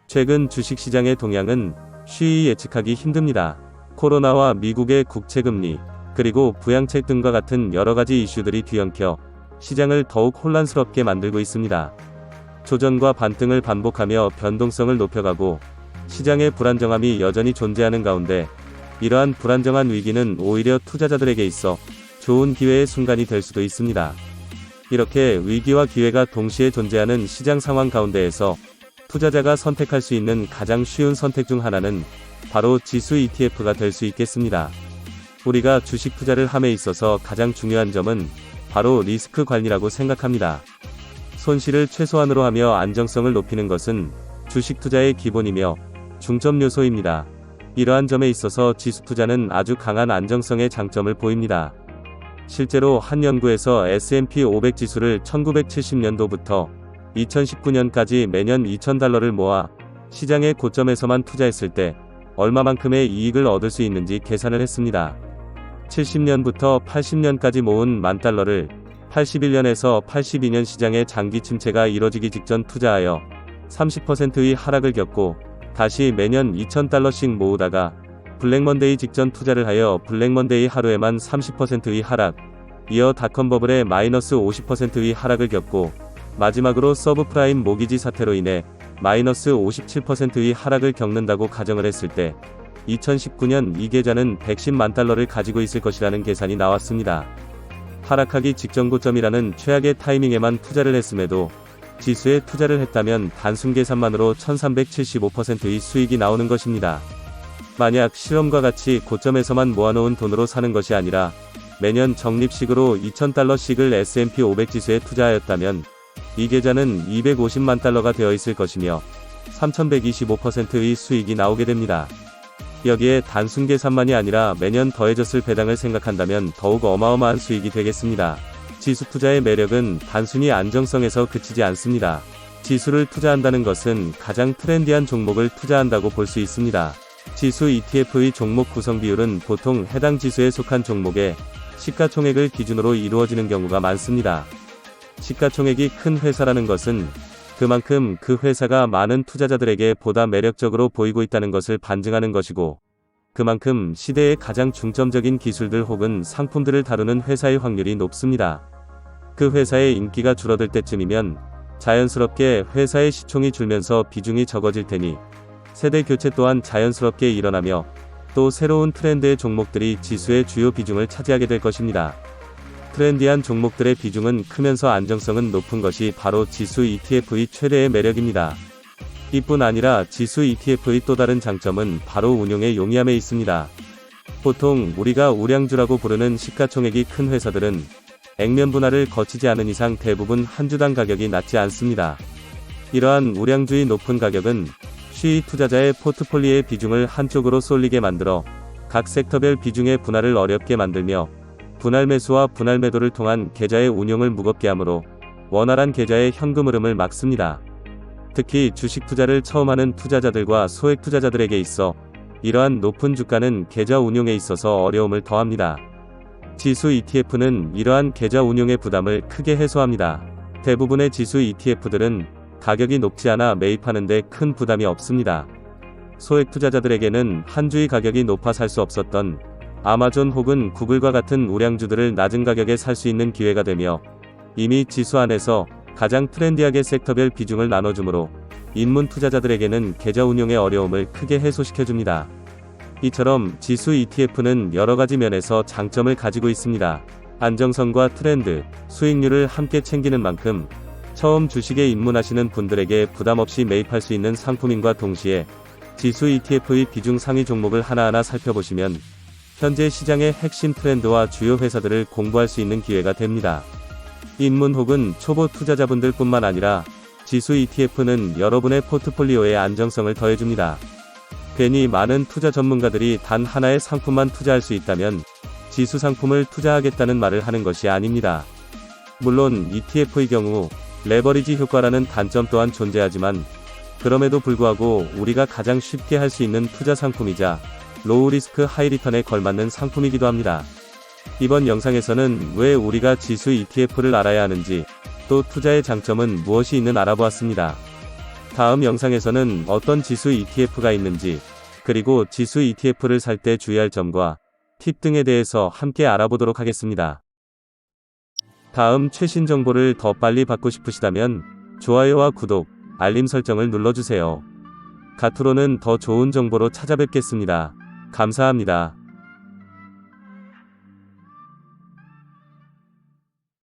최근 주식시장의 동향은 쉬이 예측하기 힘듭니다. 코로나와 미국의 국채금리, 그리고 부양책 등과 같은 여러가지 이슈들이 뒤엉켜 시장을 더욱 혼란스럽게 만들고 있습니다. 조정과 반등을 반복하며 변동성을 높여가고 시장의 불안정함이 여전히 존재하는 가운데 이러한 불안정한 위기는 오히려 투자자들에게 있어 좋은 기회의 순간이 될 수도 있습니다. 이렇게 위기와 기회가 동시에 존재하는 시장 상황 가운데에서 투자자가 선택할 수 있는 가장 쉬운 선택 중 하나는 바로 지수 ETF가 될 수 있겠습니다. 우리가 주식 투자를 함에 있어서 가장 중요한 점은 바로 리스크 관리라고 생각합니다. 손실을 최소한으로 하며 안정성을 높이는 것은 주식 투자의 기본이며 중점 요소입니다. 이러한 점에 있어서 지수 투자는 아주 강한 안정성의 장점을 보입니다. 실제로 한 연구에서 S&P 500 지수를 1970년도부터 2019년까지 매년 $2,000를 모아 시장의 고점에서만 투자했을 때 얼마만큼의 이익을 얻을 수 있는지 계산을 했습니다. 70년부터 80년까지 모은 $10,000를 81년에서 82년 시장의 장기 침체가 이뤄지기 직전 투자하여 30%의 하락을 겪고 다시 매년 $2,000씩 모으다가 블랙먼데이 직전 투자를 하여 블랙먼데이 하루에만 30%의 하락, 이어 닷컴 버블의 마이너스 50%의 하락을 겪고 마지막으로 서브프라임 모기지 사태로 인해 마이너스 57%의 하락을 겪는다고 가정을 했을 때 2019년 이 계좌는 $1,100,000를 가지고 있을 것이라는 계산이 나왔습니다. 하락하기 직전 고점이라는 최악의 타이밍에만 투자를 했음에도 지수에 투자를 했다면 단순 계산만으로 1375%의 수익이 나오는 것입니다. 만약 실험과 같이 고점에서만 모아놓은 돈으로 사는 것이 아니라 매년 적립식으로 $2,000씩을 S&P 500 지수에 투자하였다면 이 계좌는 $250만 달러가 되어 있을 것이며 3125%의 수익이 나오게 됩니다. 여기에 단순 계산만이 아니라 매년 더해졌을 배당을 생각한다면 더욱 어마어마한 수익이 되겠습니다. 지수 투자의 매력은 단순히 안정성에서 그치지 않습니다. 지수를 투자한다는 것은 가장 트렌디한 종목을 투자한다고 볼 수 있습니다. 지수 ETF의 종목 구성 비율은 보통 해당 지수에 속한 종목의 시가총액을 기준으로 이루어지는 경우가 많습니다. 시가총액이 큰 회사라는 것은 그만큼 그 회사가 많은 투자자들에게 보다 매력적으로 보이고 있다는 것을 반증하는 것이고, 그만큼 시대의 가장 중점적인 기술들 혹은 상품들을 다루는 회사의 확률이 높습니다. 그 회사의 인기가 줄어들 때쯤이면 자연스럽게 회사의 시총이 줄면서 비중이 적어질 테니 세대 교체 또한 자연스럽게 일어나며 또 새로운 트렌드의 종목들이 지수의 주요 비중을 차지하게 될 것입니다. 트렌디한 종목들의 비중은 크면서 안정성은 높은 것이 바로 지수 ETF의 최대의 매력입니다. 이뿐 아니라 지수 ETF의 또 다른 장점은 바로 운용의 용이함에 있습니다. 보통 우리가 우량주라고 부르는 시가총액이 큰 회사들은 액면 분할을 거치지 않은 이상 대부분 한 주당 가격이 낮지 않습니다. 이러한 우량주의 높은 가격은 쉬이 투자자의 포트폴리오의 비중을 한쪽으로 쏠리게 만들어 각 섹터별 비중의 분할을 어렵게 만들며 분할 매수와 분할 매도를 통한 계좌의 운용을 무겁게 하므로 원활한 계좌의 현금 흐름을 막습니다. 특히 주식 투자를 처음 하는 투자자들과 소액 투자자들에게 있어 이러한 높은 주가는 계좌 운용에 있어서 어려움을 더합니다. 지수 ETF는 이러한 계좌 운용의 부담을 크게 해소합니다. 대부분의 지수 ETF들은 가격이 높지 않아 매입하는데 큰 부담이 없습니다. 소액 투자자들에게는 한 주의 가격이 높아 살 수 없었던 아마존 혹은 구글과 같은 우량주들을 낮은 가격에 살 수 있는 기회가 되며, 이미 지수 안에서 가장 트렌디하게 섹터별 비중을 나눠주므로 입문 투자자들에게는 계좌 운용의 어려움을 크게 해소시켜줍니다. 이처럼 지수 ETF는 여러가지 면에서 장점을 가지고 있습니다. 안정성과 트렌드, 수익률을 함께 챙기는 만큼 처음 주식에 입문하시는 분들에게 부담없이 매입할 수 있는 상품인과 동시에 지수 ETF의 비중 상위 종목을 하나하나 살펴보시면 현재 시장의 핵심 트렌드와 주요 회사들을 공부할 수 있는 기회가 됩니다. 입문 혹은 초보 투자자분들 뿐만 아니라 지수 ETF는 여러분의 포트폴리오에 안정성을 더해줍니다. 괜히 많은 투자 전문가들이 단 하나의 상품만 투자할 수 있다면 지수 상품을 투자하겠다는 말을 하는 것이 아닙니다. 물론 ETF의 경우 레버리지 효과라는 단점 또한 존재하지만, 그럼에도 불구하고 우리가 가장 쉽게 할 수 있는 투자 상품이자 로우 리스크 하이 리턴에 걸맞는 상품이기도 합니다. 이번 영상에서는 왜 우리가 지수 ETF를 알아야 하는지, 또 투자의 장점은 무엇이 있는 알아보았습니다. 다음 영상에서는 어떤 지수 ETF가 있는지, 그리고 지수 ETF를 살 때 주의할 점과 팁 등에 대해서 함께 알아보도록 하겠습니다. 다음 최신 정보를 더 빨리 받고 싶으시다면 좋아요와 구독, 알림 설정을 눌러주세요. 갓으로는 더 좋은 정보로 찾아뵙겠습니다. 감사합니다.